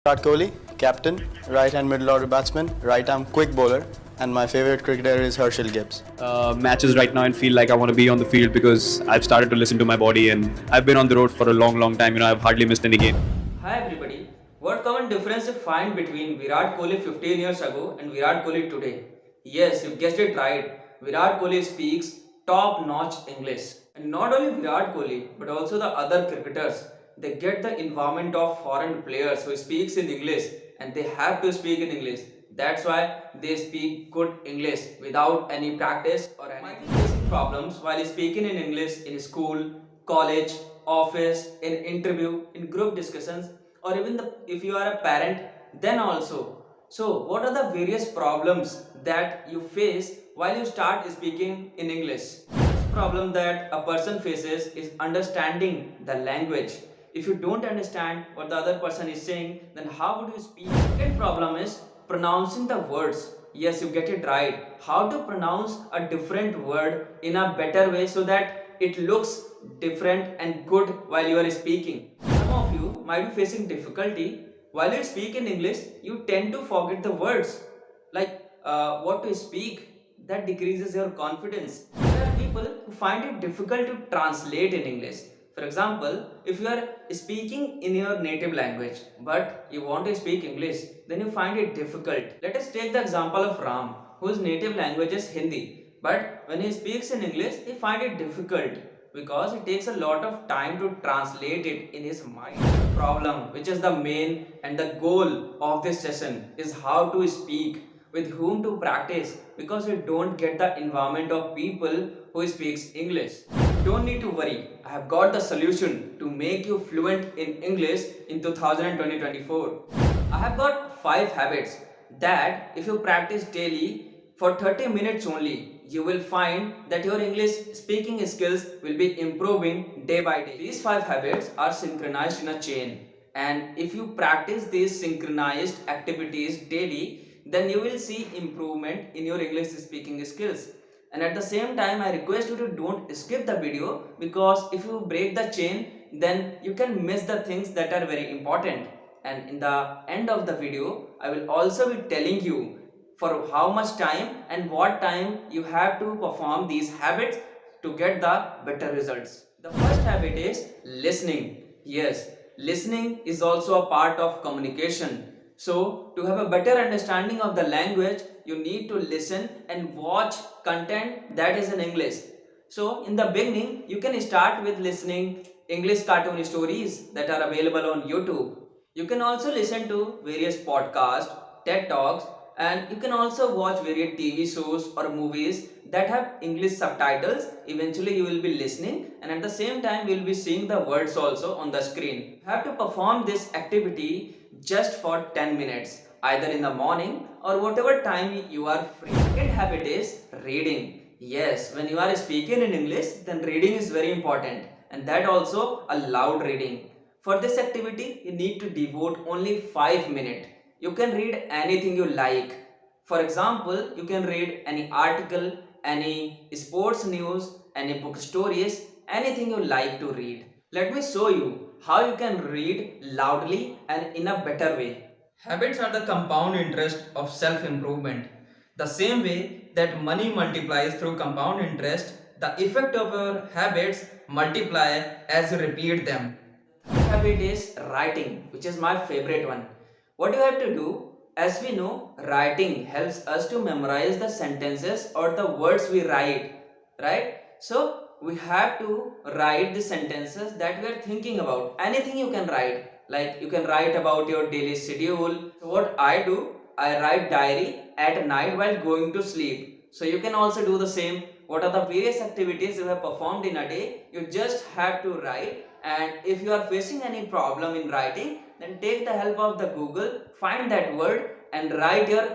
Virat Kohli, captain, right hand middle order batsman, right arm quick bowler, and my favorite cricketer is Herschel Gibbs. Matches right now and feel like I want to be on the field because I've started to listen to my body and I've been on the road for a long time. I've hardly missed any game. Hi everybody. What common difference you find between Virat Kohli 15 years ago and Virat Kohli today? Yes, you guessed it right. Virat Kohli speaks top-notch English. And not only Virat Kohli, but also the other cricketers. They get the environment of foreign players who speaks in English and they have to speak in English. That's why they speak good English without any practice or any basic problems while speaking in English in school, college, office, in interview, in group discussions, or even if you are a parent, then also. So, what are the various problems that you face while you start speaking in English? First problem that a person faces is understanding the language. If you don't understand what the other person is saying, then how would you speak? Second problem is pronouncing the words. Yes, you get it right. How to pronounce a different word in a better way so that it looks different and good while you are speaking. Some of you might be facing difficulty while you speak in English. You tend to forget the words like what to speak. That decreases your confidence. There are people who find it difficult to translate in English. For example, if you are speaking in your native language but you want to speak English, then you find it difficult. Let us take the example of Ram, whose native language is Hindi, but when he speaks in English, he finds it difficult because it takes a lot of time to translate it in his mind. The problem, which is the main and the goal of this session, is how to speak, with whom to practice, because you don't get the environment of people who speaks English. You don't need to worry. I have got the solution to make you fluent in English in 2024. I have got 5 habits that if you practice daily for 30 minutes only, you will find that your English speaking skills will be improving day by day. These 5 habits are synchronized in a chain, and if you practice these synchronized activities daily, then you will see improvement in your English speaking skills. And at the same time, I request you to don't skip the video, because if you break the chain, then you can miss the things that are very important. And in the end of the video, I will also be telling you for how much time and what time you have to perform these habits to get the better results. The first habit is listening. Yes, listening is also a part of communication. So, to have a better understanding of the language, you need to listen and watch content that is in English. So, in the beginning, you can start with listening English cartoon stories that are available on YouTube. You can also listen to various podcasts, TED Talks, and you can also watch various TV shows or movies that have English subtitles. Eventually you will be listening, and at the same time you will be seeing the words also on the screen. You have to perform this activity just for 10 minutes, either in the morning or whatever time you are free. Second habit is reading. Yes, when you are speaking in English, then reading is very important, and that also a loud reading. For this activity, you need to devote only 5 minutes. You can read anything you like. For example, you can read any article, any sports news, any book stories, anything you like to read. Let me show you how you can read loudly and in a better way. Habits are the compound interest of self-improvement. The same way that money multiplies through compound interest, the effect of your habits multiply as you repeat them. Third habit is writing, which is my favorite one. What you have to do, as we know, writing helps us to memorize the sentences or the words we write, right? So we have to write the sentences that we are thinking about. Anything you can write, like you can write about your daily schedule. So what I do, I write diary at night while going to sleep. So you can also do the same. What are the various activities you have performed in a day? You just have to write, and if you are facing any problem in writing, then take the help of the Google, find that word and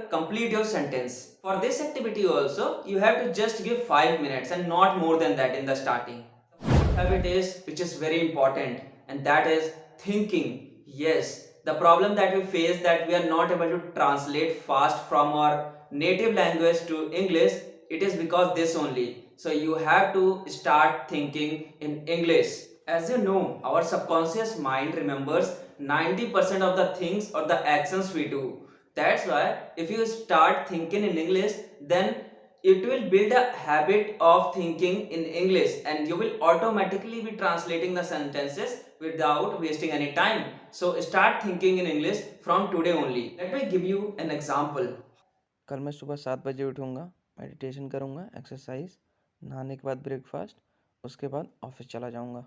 complete your sentence. For this activity also, you have to just give 5 minutes and not more than that in the starting. The fourth habit is, which is very important, and that is thinking. Yes, the problem that we face, that we are not able to translate fast from our native language to English, it is because this only. So you have to start thinking in English. As you know, our subconscious mind remembers 90% of the things or the actions we do. That's why if you start thinking in English, then it will build a habit of thinking in English, and you will automatically be translating the sentences without wasting any time. So start thinking in English from today only. Let me give you an example. कल मैं सुबह 7 बजे उठूँगा, meditation करूँगा, exercise, नहाने के बाद breakfast, उसके बाद ऑफिस चला जाऊँगा।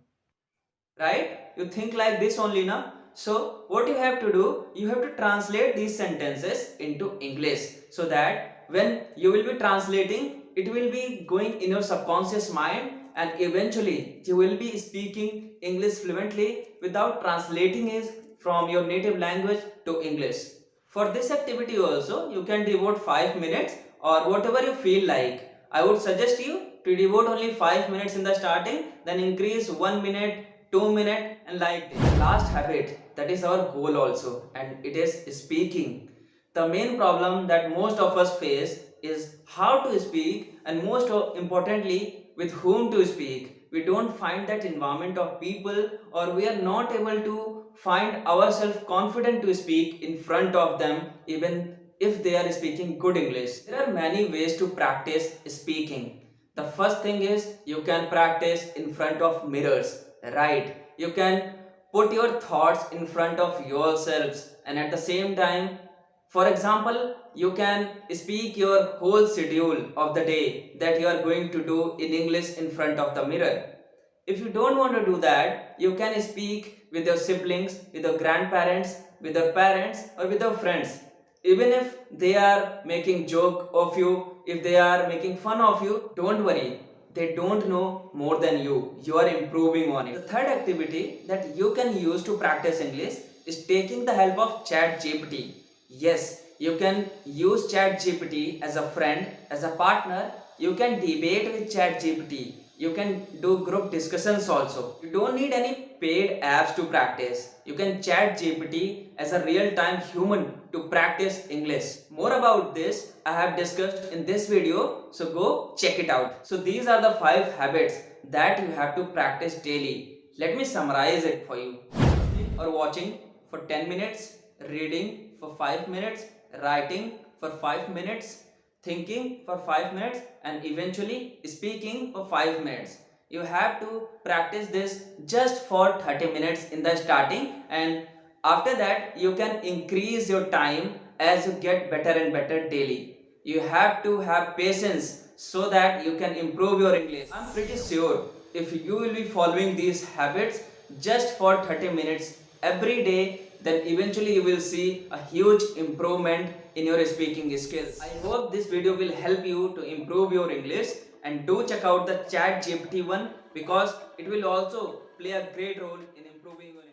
Right? You think like this only, na? So what you have to do, you have to translate these sentences into English, so that when you will be translating, it will be going in your subconscious mind, and eventually you will be speaking English fluently without translating it from your native language to English. For this activity also, you can devote 5 minutes or whatever you feel like. I would suggest you to devote only 5 minutes in the starting, then increase 1 minute, 2 minutes, and like this. Last habit, that is our goal also, and it is speaking. The main problem that most of us face is how to speak, and most importantly, with whom to speak. We don't find that environment of people, or we are not able to find ourselves confident to speak in front of them, even if they are speaking good English. There are many ways to practice speaking. The first thing is you can practice in front of mirrors, right? You can put your thoughts in front of yourselves, and at the same time, for example, you can speak your whole schedule of the day that you are going to do in English in front of the mirror. If you don't want to do that, you can speak with your siblings, with your grandparents, with your parents, or with your friends. Even if they are making joke of you, if they are making fun of you, don't worry. They don't know more than you. You are improving on it. The third activity that you can use to practice English is taking the help of Chat GPT. Yes, you can use Chat GPT as a friend, as a partner. You can debate with Chat GPT. You can do group discussions also. You don't need any paid apps to practice. You can Chat GPT as a real-time human to practice English. More about this I have discussed in this video, so go check it out. So these are the 5 habits that you have to practice daily. Let me summarize it for you. Listening or watching for 10 minutes, reading for 5 minutes, writing for 5 minutes, thinking for 5 minutes, and eventually speaking for 5 minutes. You have to practice this just for 30 minutes in the starting, and after that you can increase your time as you get better and better daily. You have to have patience so that you can improve your English. I'm pretty sure if you will be following these habits just for 30 minutes every day, then eventually you will see a huge improvement in your speaking skills. I hope this video will help you to improve your English, and do check out the Chat GPT one, because it will also play a great role in improving your